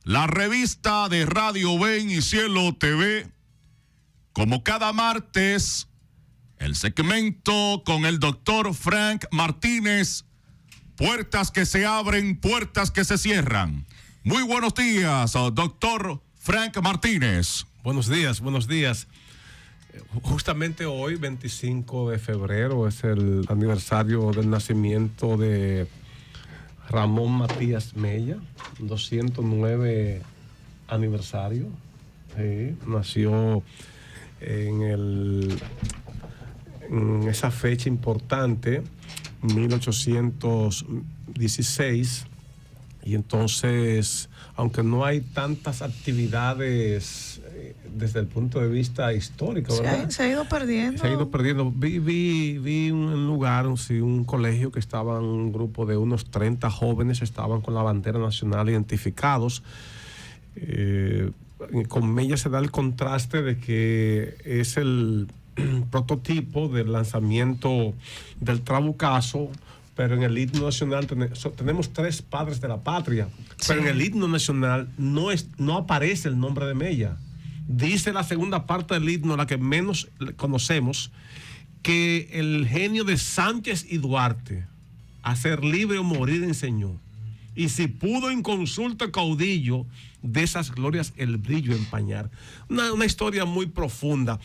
la revista de Radio Ven y Cielo TV. Como cada martes, el segmento con el doctor Frank Martínez. Puertas que se abren, puertas que se cierran. Muy buenos días, doctor Frank Martínez. Buenos días, buenos días. Justamente hoy, 25 de febrero, es el aniversario del nacimiento de Ramón Matías Mella, 209 aniversario. Sí, nació en esa fecha importante, 1816, y entonces, aunque no hay tantas actividades desde el punto de vista histórico, ¿verdad? Se ha ido perdiendo. Se ha ido perdiendo. Vi un lugar, un colegio que estaban, un grupo de unos 30 jóvenes, estaban con la bandera nacional identificados. Con Mella se da el contraste de que es el prototipo del lanzamiento del trabucazo, pero en el himno nacional tenemos tres padres de la patria, sí. Pero en el himno nacional no aparece el nombre de Mella. Dice la segunda parte del himno, la que menos conocemos, que el genio de Sánchez y Duarte, a ser libre o morir enseñó, y si pudo en consulta caudillo, de esas glorias el brillo empañar. Una historia muy profunda.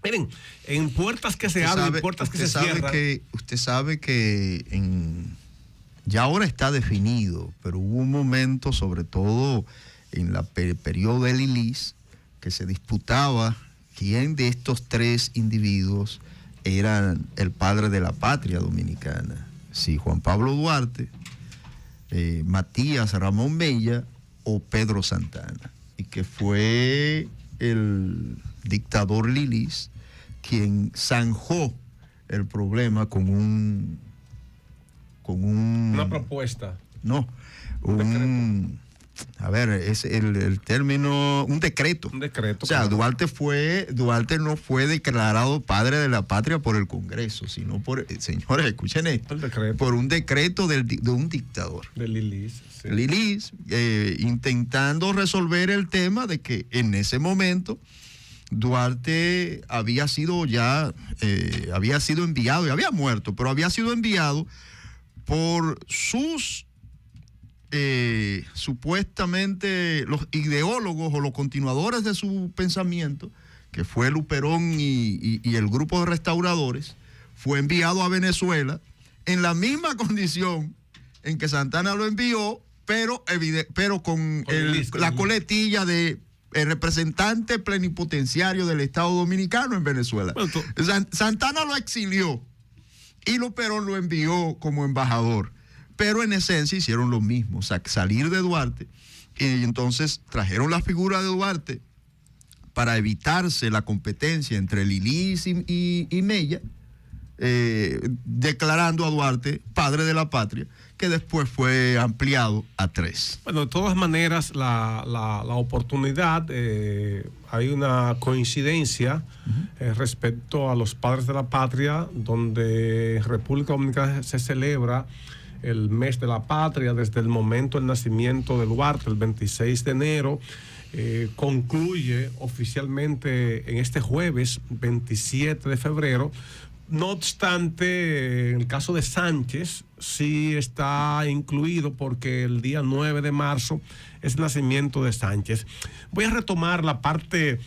Miren, en puertas que se abren, puertas que se cierran. Usted sabe que ya ahora está definido, pero hubo un momento, sobre todo en el periodo de Lilis, que se disputaba quién de estos tres individuos era el padre de la patria dominicana. Si Juan Pablo Duarte, Matías Ramón Mella o Pedro Santana. Y que fue el dictador Lilis quien zanjó el problema con una propuesta. No, es el término, un decreto. Un decreto. O sea, claro. Duarte no fue declarado padre de la patria por el Congreso, sino señores, escuchen esto, por un decreto de un dictador. De Lilis. Sí. Lilis, intentando resolver el tema de que en ese momento Duarte había sido enviado, y había muerto, pero había sido enviado por sus supuestamente los ideólogos o los continuadores de su pensamiento, que fue Luperón y el grupo de restauradores. Fue enviado a Venezuela en la misma condición en que Santana lo envió, pero con la coletilla de el representante plenipotenciario del Estado Dominicano en Venezuela. Santana lo exilió y Luperón lo envió como embajador. Pero en esencia hicieron lo mismo, salir de Duarte, y entonces trajeron la figura de Duarte para evitarse la competencia entre Lilis y Mella, declarando a Duarte padre de la patria, que después fue ampliado a 3. Bueno, de todas maneras, la oportunidad, hay una coincidencia respecto a los padres de la patria, donde en República Dominicana se celebra el mes de la patria desde el momento del nacimiento de Duarte, el 26 de enero, concluye oficialmente en este jueves 27 de febrero. No obstante, en el caso de Sánchez sí está incluido porque el día 9 de marzo es el nacimiento de Sánchez. Voy a retomar la parte,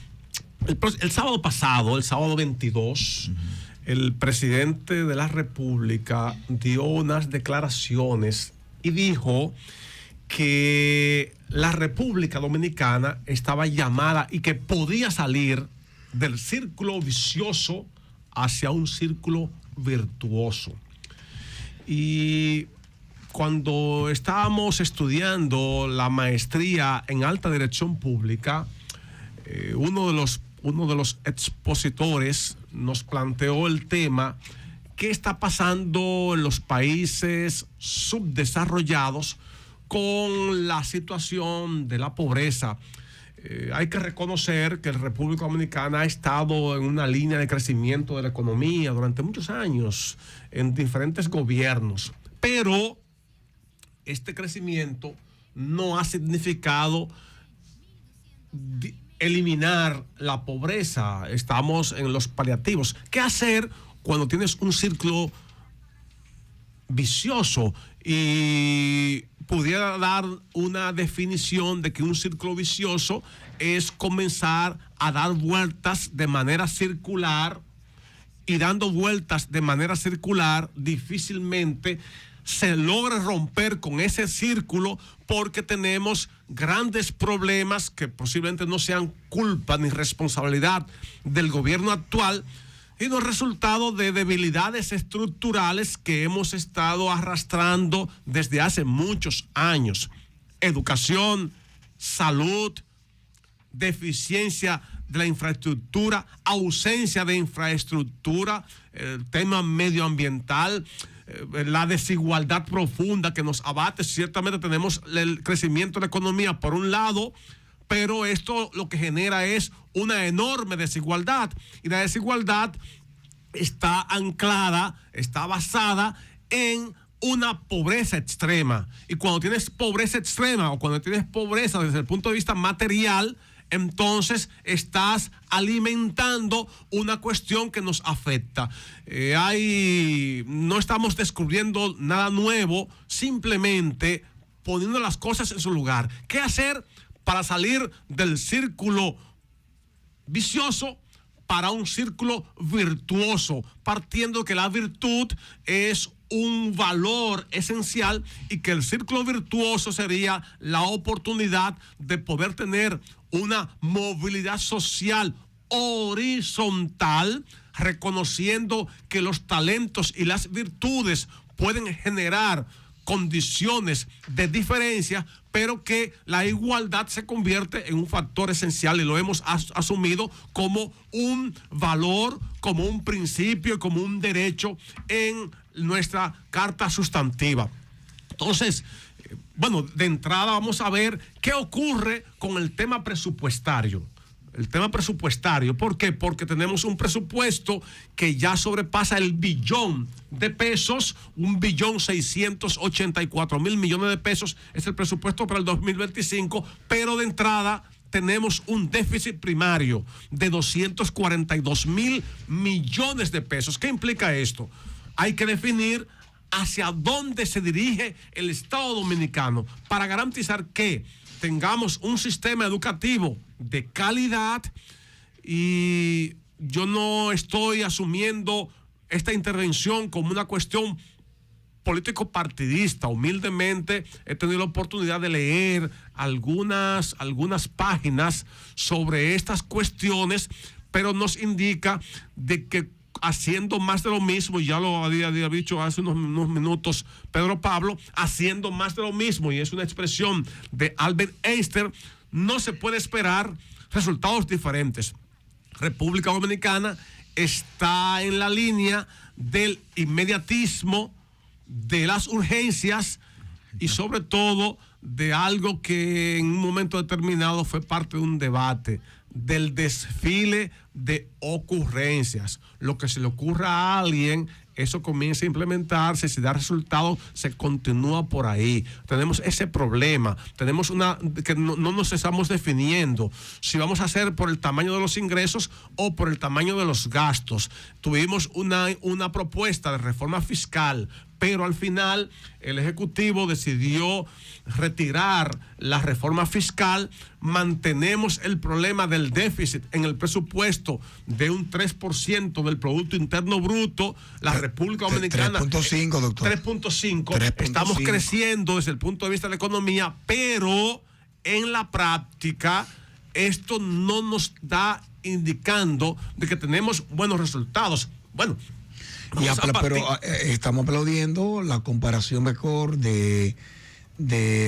el sábado pasado, el sábado 22, el presidente de la República dio unas declaraciones y dijo que la República Dominicana estaba llamada y que podía salir del círculo vicioso hacia un círculo virtuoso. Y cuando estábamos estudiando la maestría en alta dirección pública, uno de los expositores nos planteó el tema: ¿qué está pasando en los países subdesarrollados con la situación de la pobreza? Hay que reconocer que la República Dominicana ha estado en una línea de crecimiento de la economía durante muchos años en diferentes gobiernos, pero este crecimiento no ha significado eliminar la pobreza. Estamos en los paliativos. ¿Qué hacer cuando tienes un círculo vicioso? Y pudiera dar una definición de que un círculo vicioso es comenzar a dar vueltas de manera circular, y dando vueltas de manera circular difícilmente se logra romper con ese círculo, porque tenemos grandes problemas que posiblemente no sean culpa ni responsabilidad del gobierno actual, sino resultado de debilidades estructurales que hemos estado arrastrando desde hace muchos años. Educación, salud, deficiencia de la infraestructura, ausencia de infraestructura, el tema medioambiental, la desigualdad profunda que nos abate. Ciertamente tenemos el crecimiento de la economía por un lado, pero esto lo que genera es una enorme desigualdad, y la desigualdad está anclada, está basada en una pobreza extrema. Y cuando tienes pobreza extrema, o cuando tienes pobreza desde el punto de vista material, entonces estás alimentando una cuestión que nos afecta. No estamos descubriendo nada nuevo, simplemente poniendo las cosas en su lugar. ¿Qué hacer para salir del círculo vicioso para un círculo virtuoso? Partiendo que la virtud es un valor esencial, y que el círculo virtuoso sería la oportunidad de poder tener una movilidad social horizontal, reconociendo que los talentos y las virtudes pueden generar condiciones de diferencia, pero que la igualdad se convierte en un factor esencial, y lo hemos asumido como un valor, como un principio y como un derecho en nuestra carta sustantiva. Entonces, bueno, de entrada vamos a ver qué ocurre con el tema presupuestario. El tema presupuestario, ¿por qué? Porque tenemos un presupuesto que ya sobrepasa el billón de pesos, 1.684.000 millones de pesos es el presupuesto para el 2025, pero de entrada tenemos un déficit primario de 242.000 millones de pesos. ¿Qué implica esto? Hay que definir hacia dónde se dirige el Estado dominicano para garantizar que tengamos un sistema educativo de calidad. Y yo no estoy asumiendo esta intervención como una cuestión político-partidista. Humildemente he tenido la oportunidad de leer algunas páginas sobre estas cuestiones, pero nos indica de que haciendo más de lo mismo, y ya lo había dicho hace unos minutos Pedro Pablo, haciendo más de lo mismo, y es una expresión de Albert Einstein, no se puede esperar resultados diferentes. República Dominicana está en la línea del inmediatismo, de las urgencias, y sobre todo de algo que en un momento determinado fue parte de un debate, del desfile de ocurrencias. Lo que se le ocurra a alguien, eso comienza a implementarse, si da resultados, se continúa por ahí. Tenemos ese problema, tenemos que no nos estamos definiendo si vamos a hacer por el tamaño de los ingresos o por el tamaño de los gastos. Tuvimos una propuesta de reforma fiscal, pero al final el Ejecutivo decidió retirar la reforma fiscal. Mantenemos el problema del déficit en el presupuesto de un 3% del Producto Interno Bruto. La República Dominicana 3.5, doctor. 3.5. Estamos creciendo desde el punto de vista de la economía, pero en la práctica esto no nos está indicando de que tenemos buenos resultados. Bueno, pero estamos aplaudiendo la comparación mejor de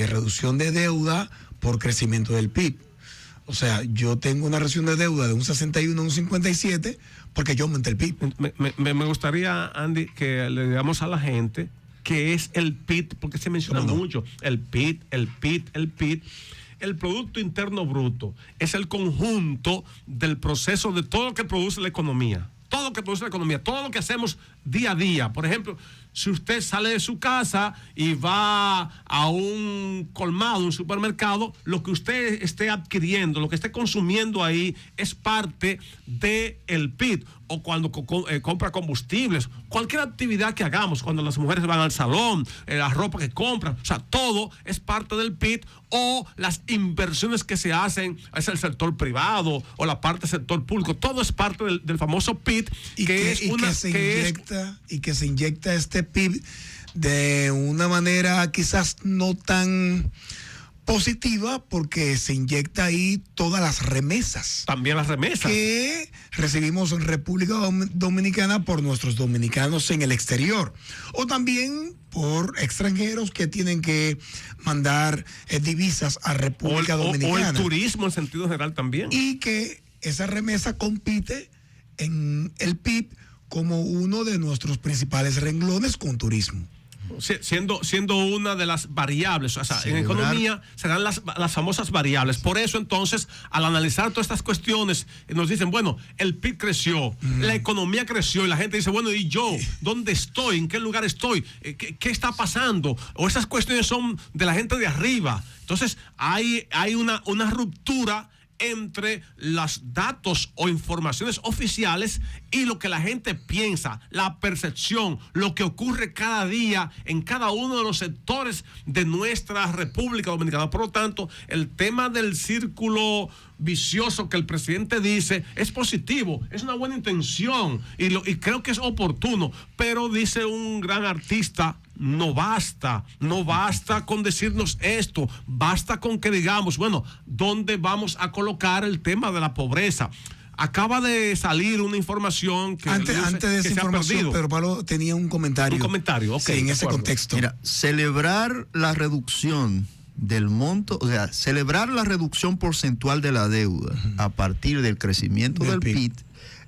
reducción de deuda por crecimiento del PIB. O sea, yo tengo una reducción de deuda de un 61 a un 57 porque yo aumenté el PIB. Me gustaría, Andy, que le digamos a la gente que es el PIB, porque se menciona mucho. El PIB. El Producto Interno Bruto es el conjunto del proceso de todo lo que produce la economía. Todo lo que produce la economía, todo lo que hacemos día a día. Por ejemplo, si usted sale de su casa y va a un colmado, un supermercado, lo que usted esté adquiriendo, lo que esté consumiendo ahí es parte del PIB. O cuando compra combustibles, cualquier actividad que hagamos, cuando las mujeres van al salón, la ropa que compran, o sea, todo es parte del PIB, o las inversiones que se hacen es el sector privado o la parte del sector público, todo es parte del famoso PIB, que se inyecta este PIB de una manera quizás no tan positiva, porque se inyecta ahí todas las remesas. También las remesas que recibimos en República Dominicana por nuestros dominicanos en el exterior, o también por extranjeros que tienen que mandar divisas a República Dominicana. O el turismo en sentido general también. Y que esa remesa compite en el PIB como uno de nuestros principales renglones con turismo. Siendo una de las variables, o sea, en economía serán las famosas variables. Por eso, entonces, al analizar todas estas cuestiones, nos dicen, bueno, el PIB creció, la economía creció, y la gente dice, bueno, ¿y yo? ¿Dónde estoy? ¿En qué lugar estoy? ¿Qué está pasando? O esas cuestiones son de la gente de arriba. Entonces, hay una ruptura entre los datos o informaciones oficiales y lo que la gente piensa, la percepción, lo que ocurre cada día en cada uno de los sectores de nuestra República Dominicana. Por lo tanto, el tema del círculo vicioso que el presidente dice es positivo, es una buena intención y creo que es oportuno, pero dice un gran artista, no basta con decirnos esto, basta con que digamos, bueno, ¿dónde vamos a colocar el tema de la pobreza? Acaba de salir una información que antes de esa información, pero Pablo tenía un comentario. Un comentario, ok. Sí, en ese contexto. Mira, celebrar la reducción del monto, o sea, celebrar la reducción porcentual de la deuda a partir del crecimiento del PIB,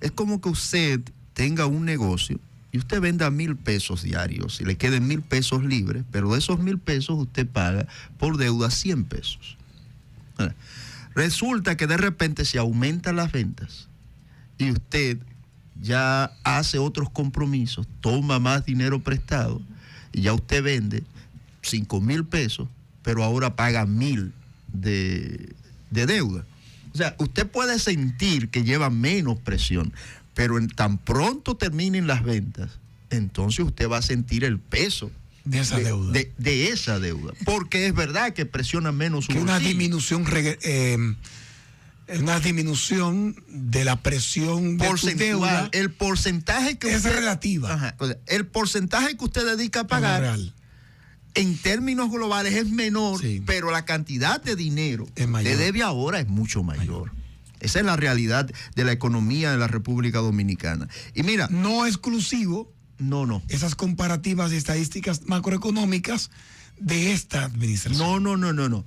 es como que usted tenga un negocio y usted venda 1,000 pesos diarios y le queden 1,000 pesos libres, pero de esos 1,000 pesos usted paga por deuda 100 pesos. Resulta que de repente se aumentan las ventas y usted ya hace otros compromisos, toma más dinero prestado y ya usted vende 5,000 pesos, pero ahora paga 1,000 de deuda. O sea, usted puede sentir que lleva menos presión, pero en tan pronto terminen las ventas, entonces usted va a sentir el peso de esa deuda. De esa deuda. Porque es verdad que presiona menos su bolsillo. Una disminución de la presión de tu deuda. El porcentaje que es usted, relativa. Ajá, o sea, el porcentaje que usted dedica a pagar en términos globales es menor, sí, pero la cantidad de dinero que debe ahora es mucho mayor. Esa es la realidad de la economía de la República Dominicana. Y mira, no exclusivo. No. Esas comparativas y estadísticas macroeconómicas de esta administración. No. O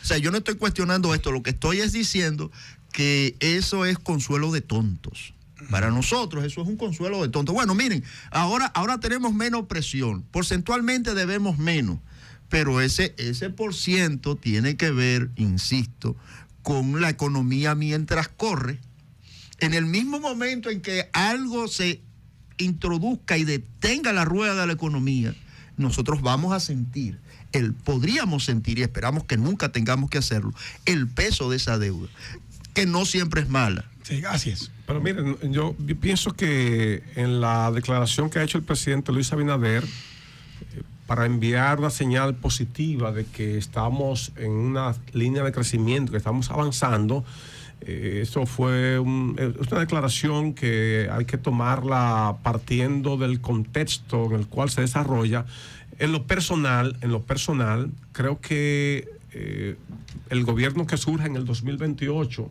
sea, yo no estoy cuestionando esto. Lo que estoy es diciendo que eso es consuelo de tontos. Para nosotros eso es un consuelo de tontos. Bueno, miren, ahora tenemos menos presión. Porcentualmente debemos menos. Pero ese % tiene que ver, insisto, con la economía mientras corre. En el mismo momento en que algo se introduzca y detenga la rueda de la economía, nosotros vamos a sentir, podríamos sentir, y esperamos que nunca tengamos que hacerlo, el peso de esa deuda, que no siempre es mala. Sí, gracias. Pero miren, yo pienso que en la declaración que ha hecho el presidente Luis Abinader, para enviar una señal positiva de que estamos en una línea de crecimiento, que estamos avanzando, eso fue una declaración que hay que tomarla partiendo del contexto en el cual se desarrolla. En lo personal, creo que el gobierno que surge en el 2028,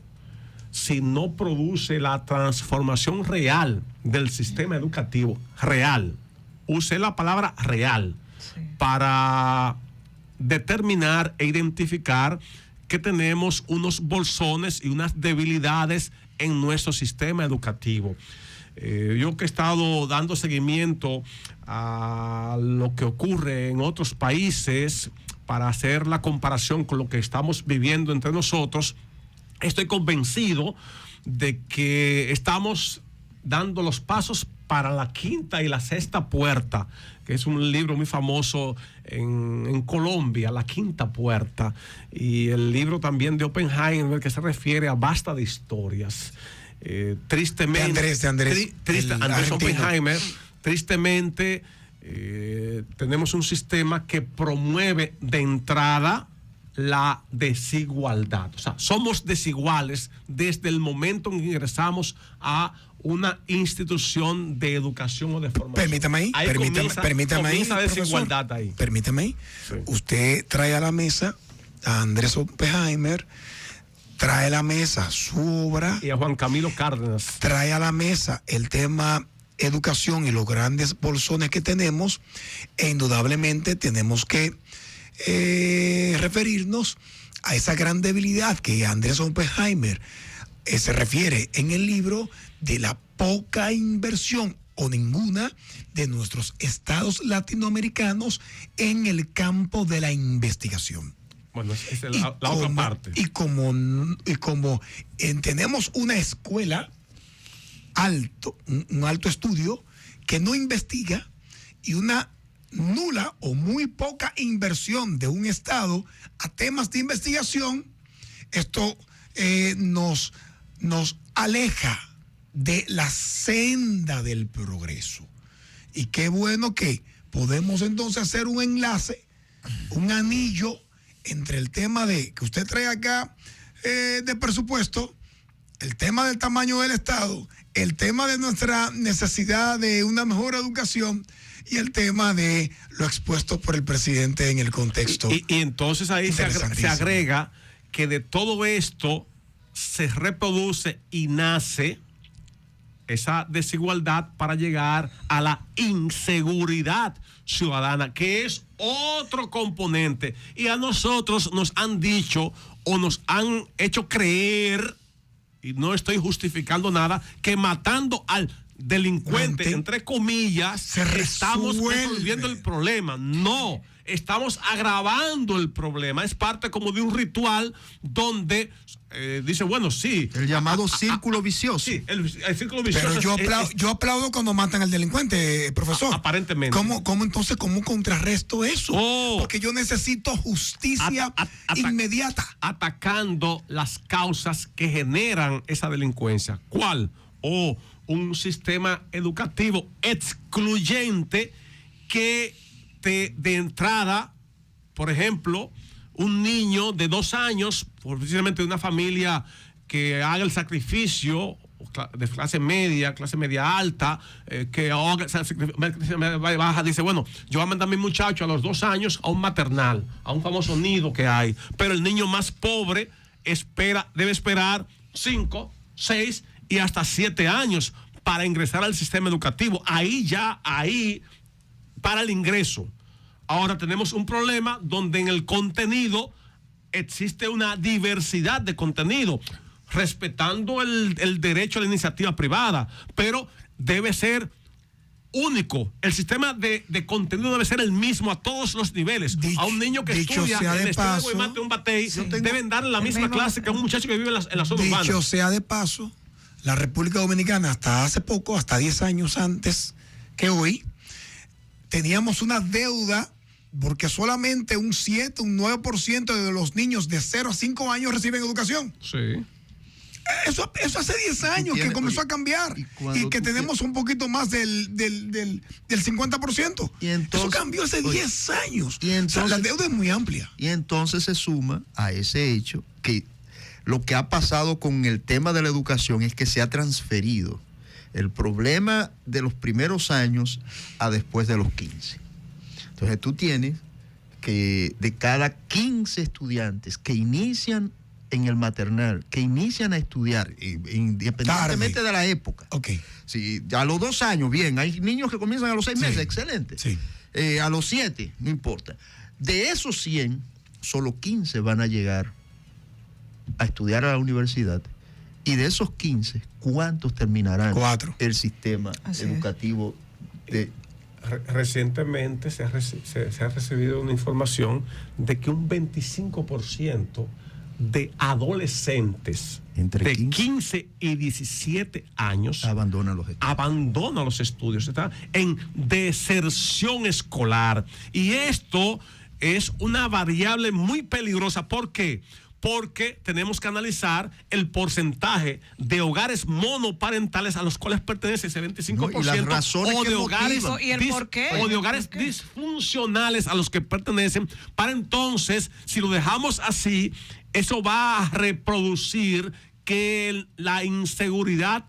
si no produce la transformación real del sistema educativo, real, use la palabra real, sí, para determinar e identificar que tenemos unos bolsones y unas debilidades en nuestro sistema educativo. Yo que he estado dando seguimiento a lo que ocurre en otros países para hacer la comparación con lo que estamos viviendo entre nosotros, estoy convencido de que estamos dando los pasos para la quinta y la sexta puerta, que es un libro muy famoso en Colombia, La Quinta Puerta, y el libro también de Oppenheimer que se refiere a Basta de Historias. Tristemente, de Andrés Oppenheimer, tristemente tenemos un sistema que promueve de entrada la desigualdad. O sea, somos desiguales desde el momento en que ingresamos a una institución de educación o de formación. Permítame comienza desigualdad profesor, ahí. Permítame ahí. Sí. Usted trae a la mesa a Andrés Oppenheimer, trae a la mesa su obra. Y a Juan Camilo Cárdenas. Trae a la mesa el tema educación y los grandes bolsones que tenemos, e indudablemente tenemos que referirnos a esa gran debilidad que Andrés Oppenheimer se refiere en el libro de la poca inversión o ninguna de nuestros estados latinoamericanos en el campo de la investigación. Bueno, esa es la otra parte. Y como tenemos una escuela un alto estudio que no investiga, y una nula o muy poca inversión de un Estado a temas de investigación, esto nos aleja de la senda del progreso. Y qué bueno que podemos entonces hacer un enlace, un anillo entre el tema que usted trae acá de presupuesto, el tema del tamaño del Estado, el tema de nuestra necesidad de una mejor educación y el tema de lo expuesto por el presidente en el contexto. Y entonces ahí se agrega que de todo esto se reproduce y nace esa desigualdad para llegar a la inseguridad ciudadana, que es otro componente. Y a nosotros nos han dicho o nos han hecho creer, y no estoy justificando nada, que matando al delincuente, entre comillas, estamos resolviendo el problema. No, estamos agravando el problema. Es parte como de un ritual donde dice, bueno, sí. El llamado círculo vicioso. Sí, el círculo vicioso. Pero yo aplaudo cuando matan al delincuente, profesor. Aparentemente. ¿Cómo contrarresto eso? Porque yo necesito justicia inmediata. Atacando las causas que generan esa delincuencia. ¿Cuál? Un sistema educativo excluyente que de entrada, por ejemplo, un niño de 2 años, precisamente de una familia que haga el sacrificio de clase media alta, que haga baja, dice, bueno, yo voy a mandar a mi muchacho a los 2 años a un maternal, a un famoso nido que hay, pero el niño más pobre debe esperar 5, 6 y hasta 7 años para ingresar al sistema educativo. Ahí para el ingreso. Ahora tenemos un problema donde en el contenido existe una diversidad de contenido, respetando el derecho a la iniciativa privada, pero debe ser único. El sistema de contenido debe ser el mismo a todos los niveles. A un niño que estudia en el estudio de Guaymate, un Batey, deben darle la misma clase que a un muchacho que vive en la zona urbana. Dicho sea de paso, la República Dominicana hasta hace poco, hasta 10 años antes que hoy, teníamos una deuda porque solamente un 9% de los niños de 0 a 5 años reciben educación. Sí. Eso hace 10 años que comenzó a cambiar y que tenemos un poquito más del 50%. Y entonces, eso cambió hace 10 años. Y entonces, la deuda es muy amplia. Y entonces se suma a ese hecho que lo que ha pasado con el tema de la educación es que se ha transferido el problema de los primeros años a después de los 15. Entonces tú tienes que de cada 15 estudiantes que inician en el maternal, que inician a estudiar, independientemente de la época. Okay. Sí, a los 2 años, bien, hay niños que comienzan a los 6 meses, excelente. Sí. A los 7, no importa. De esos 100, solo 15 van a llegar a estudiar a la universidad. Y de esos 15, ¿cuántos terminarán 4. el sistema educativo de... Recientemente se ha recibido una información de que un 25% de adolescentes Entre de 15 y 17 años Abandona los estudios. Está en deserción escolar. Y esto es una variable muy peligrosa. ¿Por qué? Porque tenemos que analizar el porcentaje de hogares monoparentales a los cuales pertenece ese 25%, y las razones o que de hogares, motivan. ¿Y el por qué? o de hogares disfuncionales a los que pertenecen, para entonces, si lo dejamos así, eso va a reproducir que la inseguridad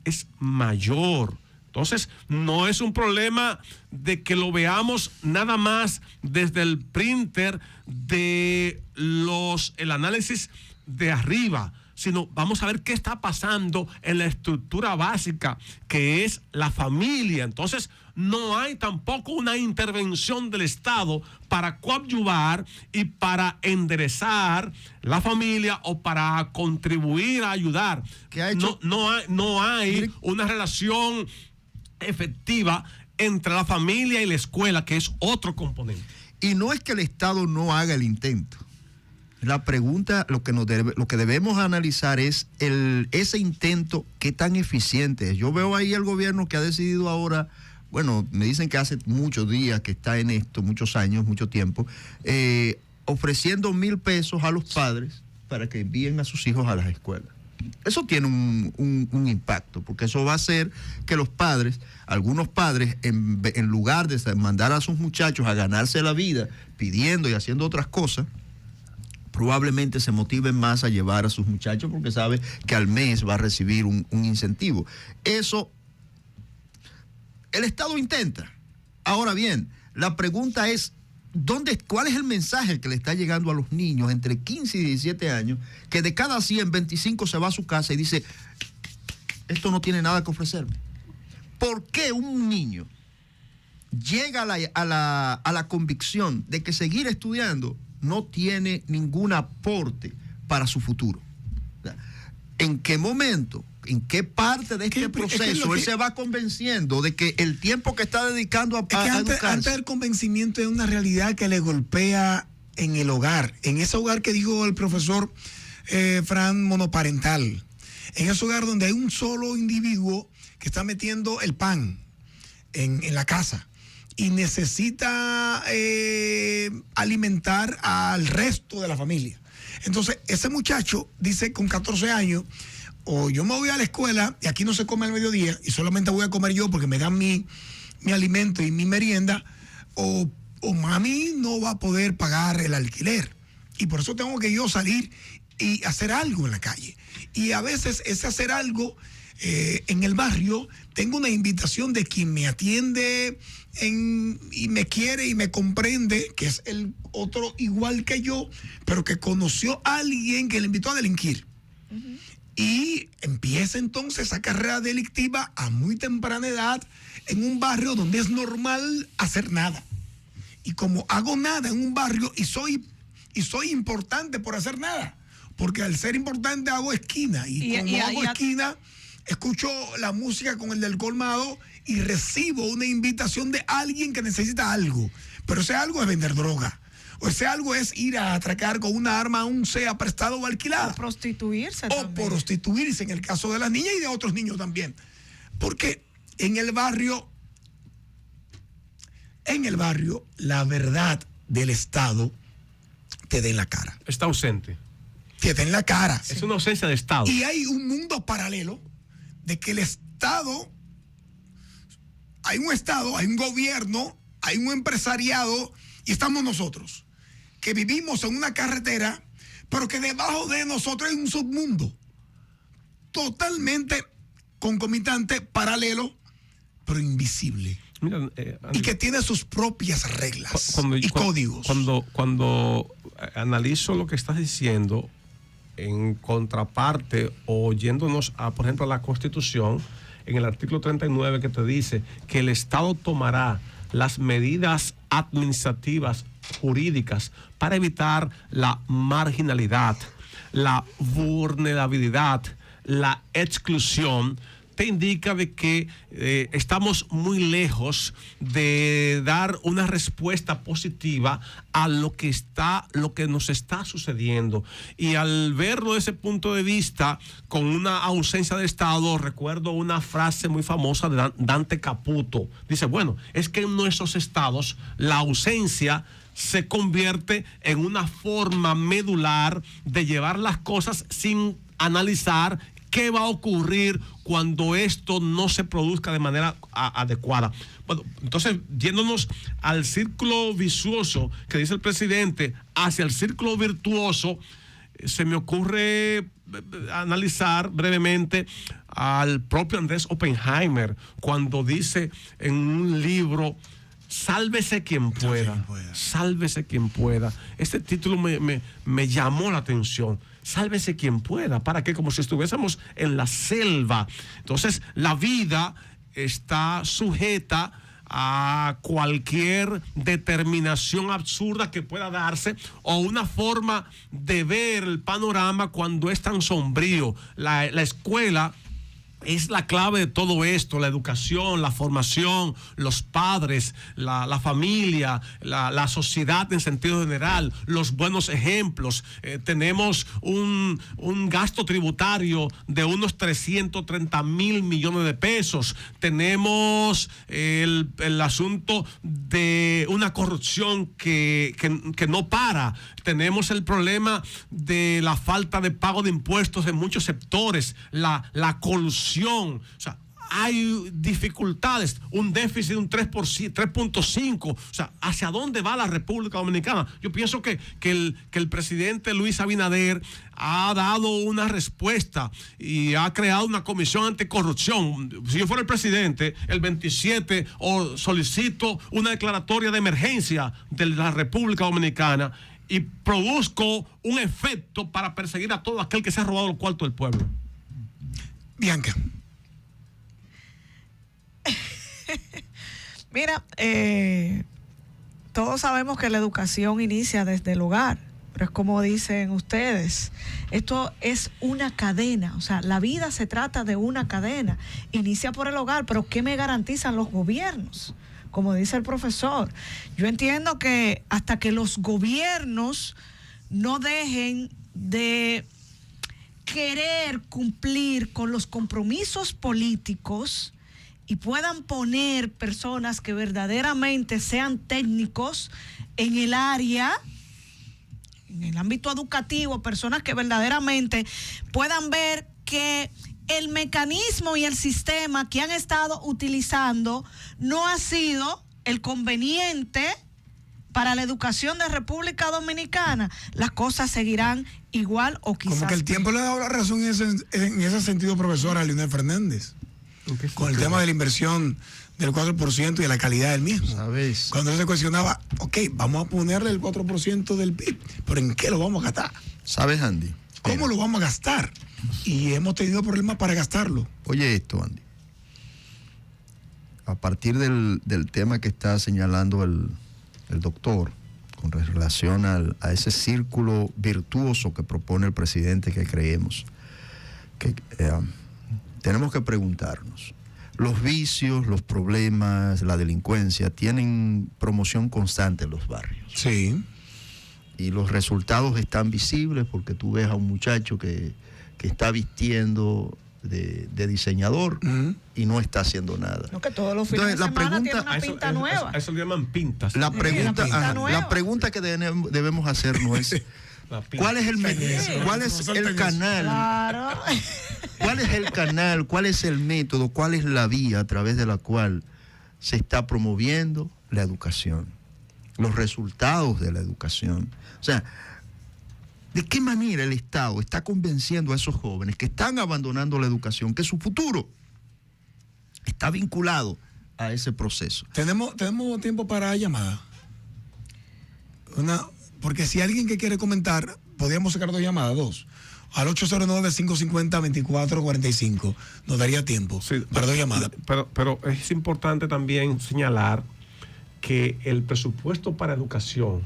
es mayor. Entonces, no es un problema de que lo veamos nada más desde el printer de el análisis de arriba, sino vamos a ver qué está pasando en la estructura básica, que es la familia. Entonces, no hay tampoco una intervención del Estado para coadyuvar y para enderezar la familia o para contribuir a ayudar. ¿Qué ha hecho? No hay una relación efectiva entre la familia y la escuela, que es otro componente. Y no es que el Estado no haga el intento. La pregunta, lo que debemos analizar es ese intento, qué tan eficiente es. Yo veo ahí el gobierno que ha decidido ahora, bueno, me dicen que hace muchos días que está en esto, muchos años, mucho tiempo, ofreciendo 1,000 pesos a los padres para que envíen a sus hijos a las escuelas. Eso tiene un impacto, porque eso va a hacer que los padres, algunos padres, en lugar de mandar a sus muchachos a ganarse la vida pidiendo y haciendo otras cosas, probablemente se motiven más a llevar a sus muchachos porque sabe que al mes va a recibir un incentivo. Eso el Estado intenta. Ahora bien, la pregunta es, ¿cuál es el mensaje que le está llegando a los niños entre 15 y 17 años, que de cada 100, 25 se va a su casa y dice, esto no tiene nada que ofrecerme? ¿Por qué un niño llega a la convicción de que seguir estudiando no tiene ningún aporte para su futuro? ¿En qué momento, en qué parte de este proceso él se va convenciendo de que el tiempo que está dedicando a educarse? Antes del convencimiento es una realidad que le golpea en el hogar, en ese hogar que dijo el profesor Fran, monoparental, en ese hogar donde hay un solo individuo que está metiendo el pan en la casa y necesita alimentar al resto de la familia. Entonces, ese muchacho dice con 14 años, o yo me voy a la escuela y aquí no se come al mediodía y solamente voy a comer yo porque me dan mi alimento y mi merienda, o mami no va a poder pagar el alquiler. Y por eso tengo que yo salir y hacer algo en la calle. Y a veces ese hacer algo en el barrio, tengo una invitación de quien me atiende y me quiere y me comprende, que es el otro igual que yo, pero que conoció a alguien que le invitó a delinquir. Uh-huh. Y empieza entonces esa carrera delictiva a muy temprana edad en un barrio donde es normal hacer nada. Y como hago nada en un barrio y soy importante por hacer nada, porque al ser importante hago esquina y como hago esquina, escucho la música con el del colmado y recibo una invitación de alguien que necesita algo. Pero ese algo es vender droga. O ese algo es ir a atracar con una arma, aún sea prestado o alquilada. O prostituirse también. O prostituirse en el caso de las niñas y de otros niños también. Porque en el barrio, la verdad del Estado te da en la cara. Está ausente. Te da en la cara. Es una ausencia de Estado. Y hay un mundo paralelo de que el Estado, hay un gobierno, hay un empresariado y estamos nosotros, que vivimos en una carretera, pero que debajo de nosotros hay un submundo totalmente concomitante, paralelo, pero invisible. Mira, y que tiene sus propias reglas y códigos. Cuando analizo lo que estás diciendo, en contraparte, oyéndonos a, por ejemplo, a la Constitución, en el artículo 39 que te dice que el Estado tomará las medidas administrativas, jurídicas, para evitar la marginalidad, la vulnerabilidad, la exclusión. te indica de que estamos muy lejos de dar una respuesta positiva a lo que nos está sucediendo. Y al verlo desde ese punto de vista, con una ausencia de Estado, recuerdo una frase muy famosa de Dante Caputo. Dice, bueno, es que en nuestros estados la ausencia se convierte en una forma medular de llevar las cosas sin analizar qué va a ocurrir cuando esto no se produzca de manera adecuada. Bueno, entonces, yéndonos al círculo vicioso que dice el presidente, hacia el círculo virtuoso, se me ocurre analizar brevemente al propio Andrés Oppenheimer, cuando dice en un libro, sálvese quien pueda, sálvese quien pueda. Este título me llamó la atención. Sálvese quien pueda. ¿Para qué? Como si estuviésemos en la selva. Entonces, la vida está sujeta a cualquier determinación absurda que pueda darse o una forma de ver el panorama cuando es tan sombrío. La escuela es la clave de todo esto, la educación, la formación, los padres, la familia, la sociedad en sentido general, los buenos ejemplos. Tenemos un gasto tributario de unos 330,000 millones de pesos. Tenemos el asunto de una corrupción que no para. Tenemos el problema de la falta de pago de impuestos en muchos sectores, la colusión. O sea, hay dificultades, un déficit de un 3.5. O sea, ¿hacia dónde va la República Dominicana? Yo pienso que el presidente Luis Abinader ha dado una respuesta y ha creado una comisión anticorrupción. Si yo fuera el presidente, el 27 solicito una declaratoria de emergencia de la República Dominicana y produzco un efecto para perseguir a todo aquel que se ha robado el cuarto del pueblo. Bianca. Mira, todos sabemos que la educación inicia desde el hogar, pero es como dicen ustedes, esto es una cadena, o sea, la vida se trata de una cadena, inicia por el hogar, pero ¿qué me garantizan los gobiernos? Como dice el profesor, yo entiendo que hasta que los gobiernos no dejen de querer cumplir con los compromisos políticos y puedan poner personas que verdaderamente sean técnicos en el área, en el ámbito educativo, personas que verdaderamente puedan ver que el mecanismo y el sistema que han estado utilizando no ha sido el conveniente para la educación de República Dominicana, las cosas seguirán igual o quizás... Como que el tiempo le ha dado la razón en ese sentido, profesor, a Leonel Fernández, con el tema de la inversión del 4% y de la calidad del mismo. ¿Sabes? Cuando él se cuestionaba, ok, vamos a ponerle el 4% del PIB, pero ¿en qué lo vamos a gastar? ¿Sabes, Andy? ¿Cómo lo vamos a gastar? Y hemos tenido problemas para gastarlo. Oye esto, Andy. A partir del tema que está señalando el doctor con relación a ese círculo virtuoso que propone el presidente, que creemos que tenemos que preguntarnos, los vicios, los problemas, la delincuencia tienen promoción constante en los barrios. Sí. Y los resultados están visibles porque tú ves a un muchacho que está vistiendo de diseñador y no está haciendo nada. No, que todos los fines de semana tiene una pinta nueva. Eso le llaman pintas. La pregunta que debemos hacernos es ¿cuál es el canal? Claro. ¿Cuál es el canal? ¿Cuál es el método? ¿Cuál es la vía a través de la cual se está promoviendo la educación? Los resultados de la educación. O sea, ¿de qué manera el Estado está convenciendo a esos jóvenes que están abandonando la educación, que su futuro está vinculado a ese proceso? ¿Tenemos tiempo para llamada? Porque si alguien que quiere comentar, podríamos sacar dos llamadas, dos. Al 809-550-2445. Nos daría tiempo para dos llamadas. Pero es importante también señalar que el presupuesto para educación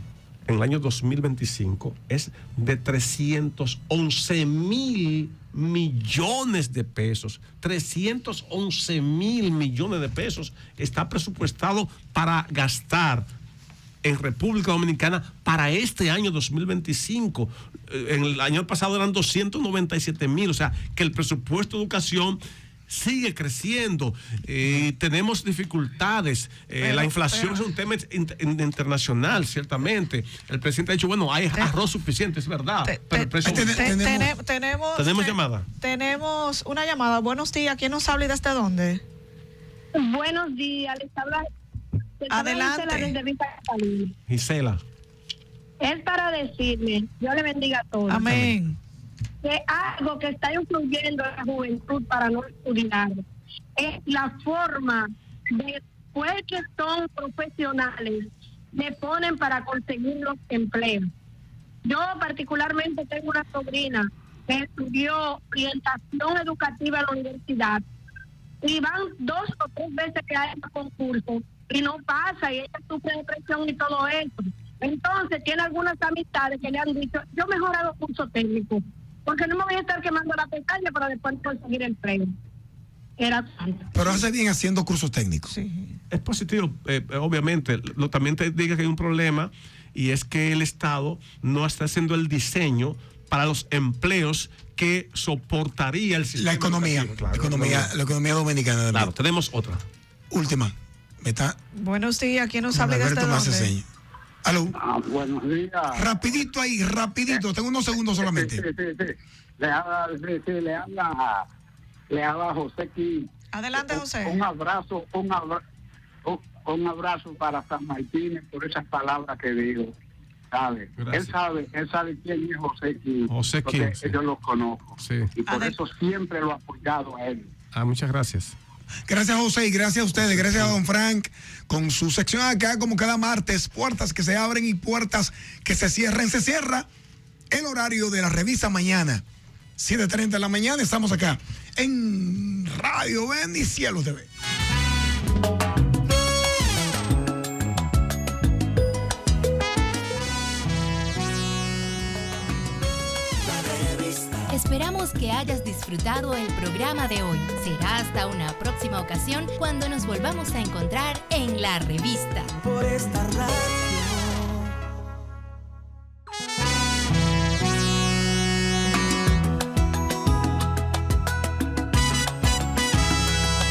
en el año 2025 es de 311.000 millones de pesos. 311.000 millones de pesos está presupuestado para gastar en República Dominicana para este año 2025. En el año pasado eran 297.000, o sea que el presupuesto de educación sigue creciendo. Tenemos dificultades. La inflación es un tema internacional, ciertamente. El presidente ha dicho, bueno, hay arroz suficiente, es verdad. Pero el precio... Tenemos llamada. Tenemos una llamada. Buenos días. ¿Quién nos habla y desde dónde? Buenos días. Les habla adelante. Gisela desde Vista Catalina. Gisela. Es para decirle, Dios le bendiga a todos. Amén. Que algo que está influyendo en la juventud para no estudiar es la forma de, pues, que son profesionales, le ponen para conseguir los empleos. Yo particularmente tengo una sobrina que estudió orientación educativa en la universidad y van 2 o 3 veces que hay concursos y no pasa, y ella sufre depresión y todo eso. Entonces tiene algunas amistades que le han dicho, yo mejor hago curso técnico, porque no me voy a estar quemando la pestaña para después conseguir empleo. Era tanto. Pero hace bien haciendo cursos técnicos. Sí. Es positivo, obviamente. También te diga que hay un problema, y es que el Estado no está haciendo el diseño para los empleos que soportaría el sistema. La economía, claro, la economía dominicana. Claro, tenemos otra. Última. Buenos días. ¿Quién nos habla y desde dónde? Aló. Buenos días. Rapidito ahí, rapidito. Tengo unos segundos solamente. Sí. Le habla José aquí. Adelante, José. Un abrazo para San Martín por esas palabras que dijo. Él sabe quién es José King. José King, sí. Yo lo conozco. Sí. Y por eso siempre lo he apoyado a él. Muchas gracias. Gracias, José, y gracias a ustedes, gracias a don Frank, con su sección acá como cada martes, puertas que se abren y puertas que se cierran. Se cierra el horario de la revista mañana, 7:30 de la mañana, estamos acá en Radio Ven y Cielo TV. Esperamos que hayas disfrutado el programa de hoy. Será hasta una próxima ocasión cuando nos volvamos a encontrar en La Revista. Por esta radio.